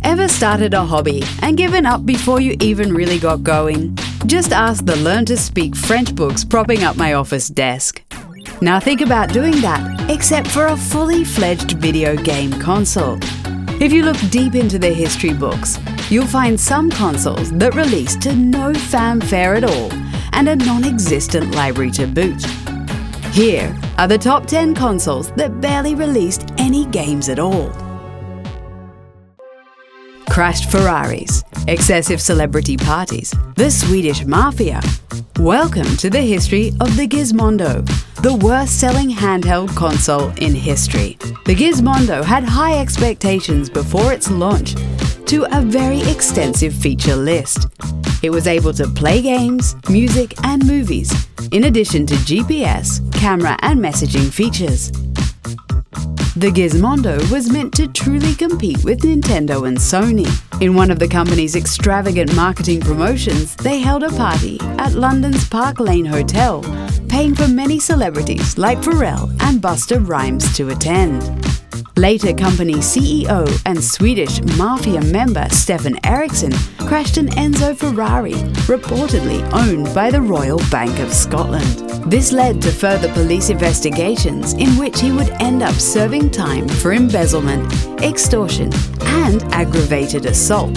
Ever started a hobby and given up before you even really got going? Just ask the Learn to Speak French books propping up my office desk. Now think about doing that, except for a fully fledged video game console. If you look deep into the history books, you'll find some consoles that released to no fanfare at all and a non-existent library to boot. Here are the top 10 consoles that barely released any games at all. Crashed Ferraris, excessive celebrity parties, the Swedish Mafia. Welcome to the history of the Gizmondo, the worst-selling handheld console in history. The Gizmondo had high expectations before its launch to a very extensive feature list. It was able to play games, music and movies, in addition to GPS, camera and messaging features. The Gizmondo was meant to truly compete with Nintendo and Sony. In one of the company's extravagant marketing promotions, they held a party at London's Park Lane Hotel, paying for many celebrities like Pharrell and Busta Rhymes to attend. Later, company CEO and Swedish Mafia member Stefan Eriksson crashed an Enzo Ferrari, reportedly owned by the Royal Bank of Scotland. This led to further police investigations in which he would end up serving time for embezzlement, extortion and aggravated assault,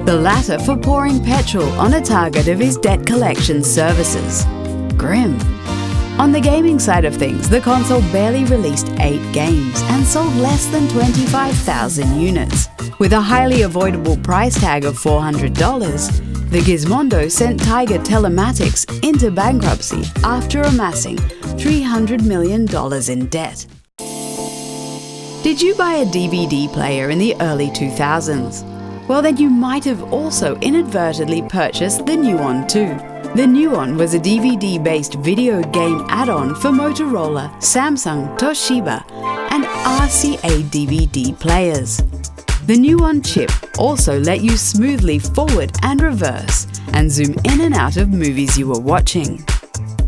the latter for pouring petrol on a target of his debt collection services. Grim. On the gaming side of things, the console barely released 8 games and sold less than 25,000 units. With a highly avoidable price tag of $400, the Gizmondo sent Tiger Telematics into bankruptcy after amassing $300 million in debt. Did you buy a DVD player in the early 2000s? Well, then you might have also inadvertently purchased the Nuon too. The Nuon was a DVD-based video game add-on for Motorola, Samsung, Toshiba, and RCA DVD players. The Nuon chip also let you smoothly forward and reverse and zoom in and out of movies you were watching.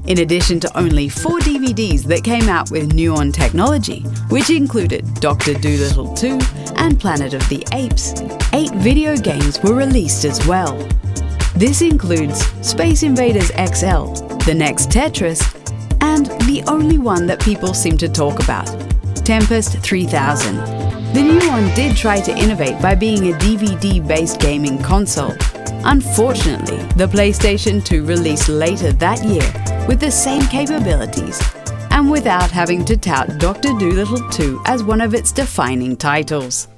In addition to only 4 DVDs that came out with Nuon technology, which included Dr. Dolittle 2 and Planet of the Apes, 8 video games were released as well. This includes Space Invaders XL, the next Tetris, and the only one that people seem to talk about, Tempest 3000. The Nuon did try to innovate by being a DVD-based gaming console. Unfortunately, the PlayStation 2 released later that year with the same capabilities and without having to tout Dr. Dolittle 2 as one of its defining titles.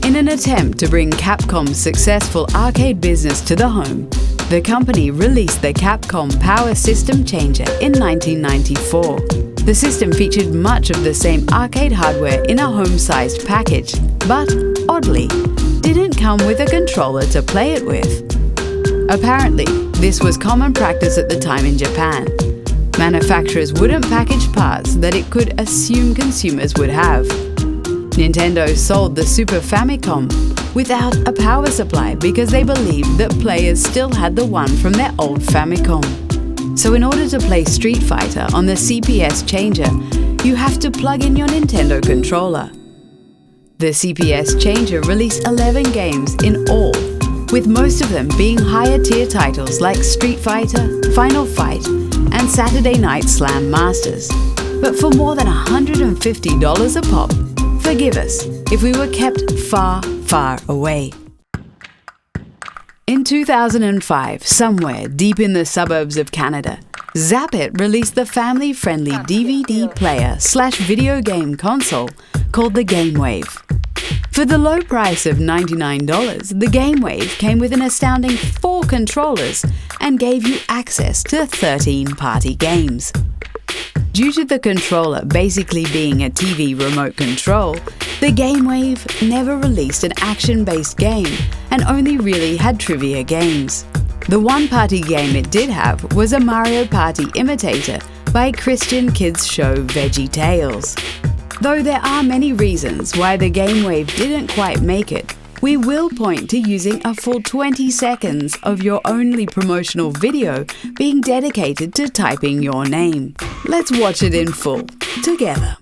In an attempt to bring Capcom's successful arcade business to the home, the company released the Capcom Power System Changer in 1994. The system featured much of the same arcade hardware in a home-sized package, but, oddly, didn't come with a controller to play it with. Apparently, this was common practice at the time in Japan. Manufacturers wouldn't package parts that it could assume consumers would have. Nintendo sold the Super Famicom without a power supply because they believed that players still had the one from their old Famicom. So in order to play Street Fighter on the CPS Changer, you have to plug in your Nintendo controller. The CPS Changer released 11 games in all, with most of them being higher tier titles like Street Fighter, Final Fight, and Saturday Night Slam Masters. But for more than $150 a pop, forgive us if we were kept far, far away. In 2005, somewhere deep in the suburbs of Canada, Zappit released the family-friendly DVD player/video game console called the GameWave. For the low price of $99, the GameWave came with an astounding 4 controllers and gave you access to 13 party games. Due to the controller basically being a TV remote control, the GameWave never released an action-based game and only really had trivia games. The one-party game it did have was a Mario Party imitator by Christian kids show Veggie Tales. Though there are many reasons why the GameWave didn't quite make it, we will point to using a full 20 seconds of your only promotional video being dedicated to typing your name. Let's watch it in full, together.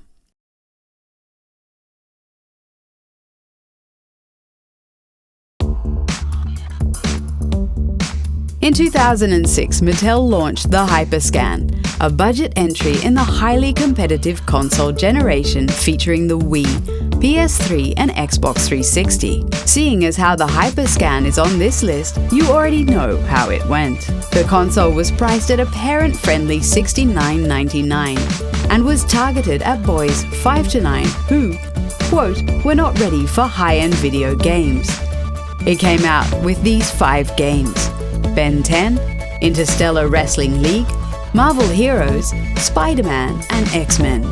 In 2006, Mattel launched the HyperScan, a budget entry in the highly competitive console generation featuring the Wii, PS3 and Xbox 360. Seeing as how the HyperScan is on this list, you already know how it went. The console was priced at a parent-friendly $69.99 and was targeted at boys 5 to 9 who, quote, were not ready for high-end video games. It came out with these 5 games: Ben 10, Interstellar Wrestling League, Marvel Heroes, Spider-Man and X-Men.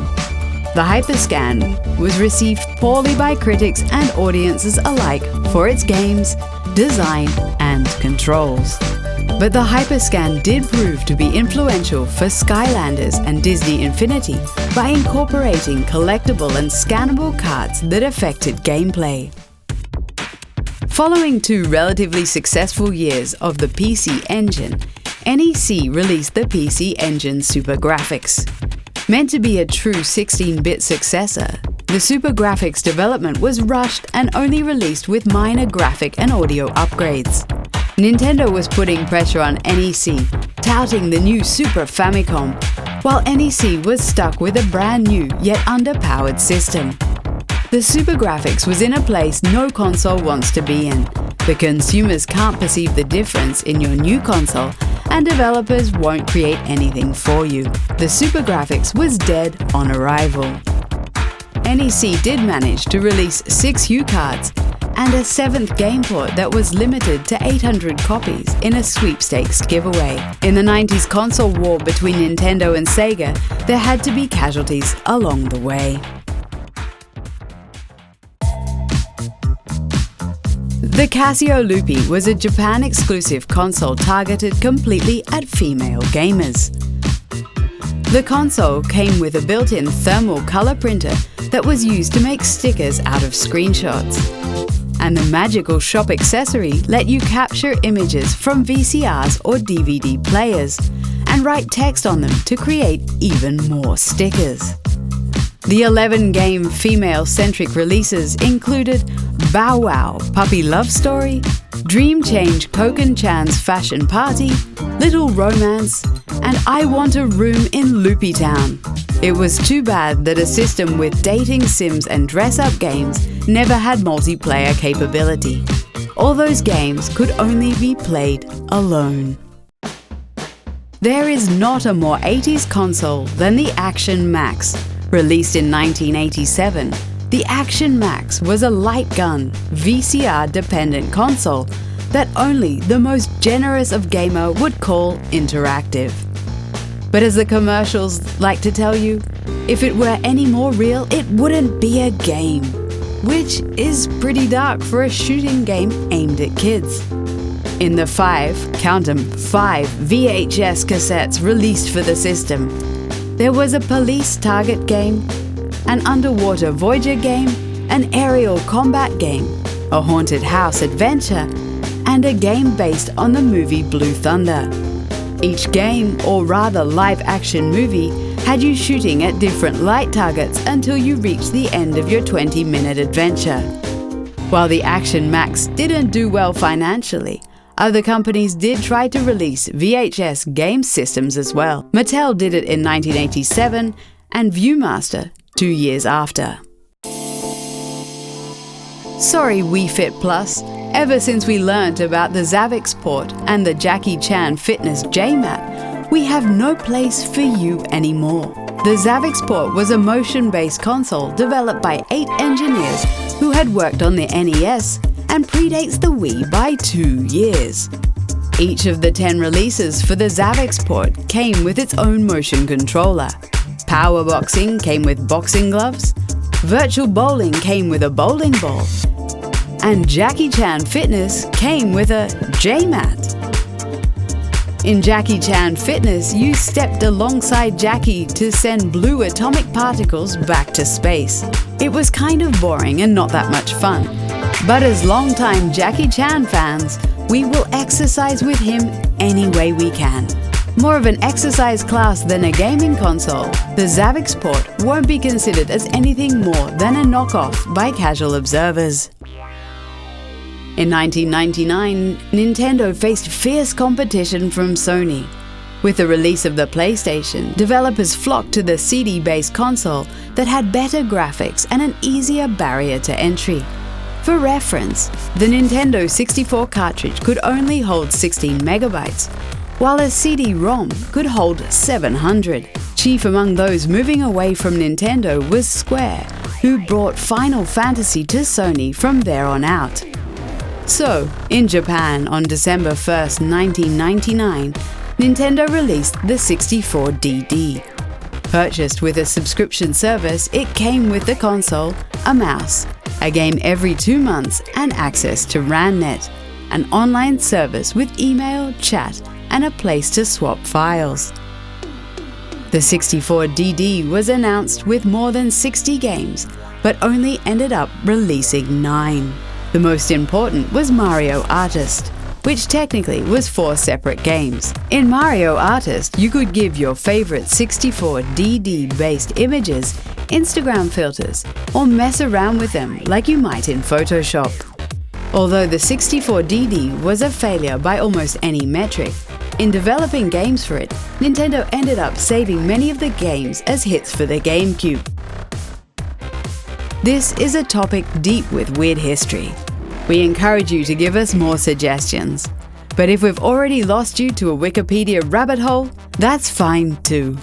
The HyperScan was received poorly by critics and audiences alike for its games, design and controls. But the HyperScan did prove to be influential for Skylanders and Disney Infinity by incorporating collectible and scannable cards that affected gameplay. Following 2 relatively successful years of the PC Engine, NEC released the PC Engine SuperGrafx. Meant to be a true 16-bit successor, the SuperGrafx development was rushed and only released with minor graphic and audio upgrades. Nintendo was putting pressure on NEC, touting the new Super Famicom, while NEC was stuck with a brand new yet underpowered system. The SuperGrafx was in a place no console wants to be in. The consumers can't perceive the difference in your new console, and developers won't create anything for you. The SuperGrafx was dead on arrival. NEC did manage to release 6 HuCards and a 7th game port that was limited to 800 copies in a sweepstakes giveaway. In the 90s console war between Nintendo and Sega, there had to be casualties along the way. The Casio Loopy was a Japan-exclusive console targeted completely at female gamers. The console came with a built-in thermal color printer that was used to make stickers out of screenshots. And the magical shop accessory let you capture images from VCRs or DVD players and write text on them to create even more stickers. The 11-game female-centric releases included Bow Wow Puppy Love Story, Dream Change Koken-chan's Fashion Party, Little Romance, and I Want a Room in Loopy Town. It was too bad that a system with dating sims and dress-up games never had multiplayer capability. All those games could only be played alone. There is not a more 80s console than the Action Max. Released in 1987, the Action Max was a light gun, VCR-dependent console that only the most generous of gamer would call interactive. But as the commercials like to tell you, if it were any more real, it wouldn't be a game. Which is pretty dark for a shooting game aimed at kids. In the 5, count 'em, 5 VHS cassettes released for the system, there was a police target game, an underwater Voyager game, an aerial combat game, a haunted house adventure, and a game based on the movie Blue Thunder. Each game, or rather live-action movie, had you shooting at different light targets until you reached the end of your 20-minute adventure. While the Action Max didn't do well financially, other companies did try to release VHS game systems as well. Mattel did it in 1987 and Viewmaster 2 years after. Sorry Wii Fit Plus, ever since we learnt about the Zavix port and the Jackie Chan Fitness J-Mat, we have no place for you anymore. The Zavix port was a motion-based console developed by 8 engineers who had worked on the NES and predates the Wii by 2 years. Each of the 10 releases for the Zavix port came with its own motion controller. Power Boxing came with boxing gloves, Virtual Bowling came with a bowling ball, and Jackie Chan Fitness came with a J-Mat. In Jackie Chan Fitness, you stepped alongside Jackie to send blue atomic particles back to space. It was kind of boring and not that much fun. But as longtime Jackie Chan fans, we will exercise with him any way we can. More of an exercise class than a gaming console, the Zavix port won't be considered as anything more than a knockoff by casual observers. In 1999, Nintendo faced fierce competition from Sony. With the release of the PlayStation, developers flocked to the CD-based console that had better graphics and an easier barrier to entry. For reference, the Nintendo 64 cartridge could only hold 16 megabytes, while a CD-ROM could hold 700. Chief among those moving away from Nintendo was Square, who brought Final Fantasy to Sony from there on out. So, in Japan on December 1st, 1999, Nintendo released the 64DD. Purchased with a subscription service, it came with the console, a mouse, a game every 2 months, and access to RANnet, an online service with email, chat, and a place to swap files. The 64DD was announced with more than 60 games, but only ended up releasing 9. The most important was Mario Artist, which technically was 4 separate games. In Mario Artist, you could give your favorite 64DD-based images Instagram filters, or mess around with them like you might in Photoshop. Although the 64DD was a failure by almost any metric, in developing games for it, Nintendo ended up saving many of the games as hits for the GameCube. This is a topic deep with weird history. We encourage you to give us more suggestions. But if we've already lost you to a Wikipedia rabbit hole, that's fine too.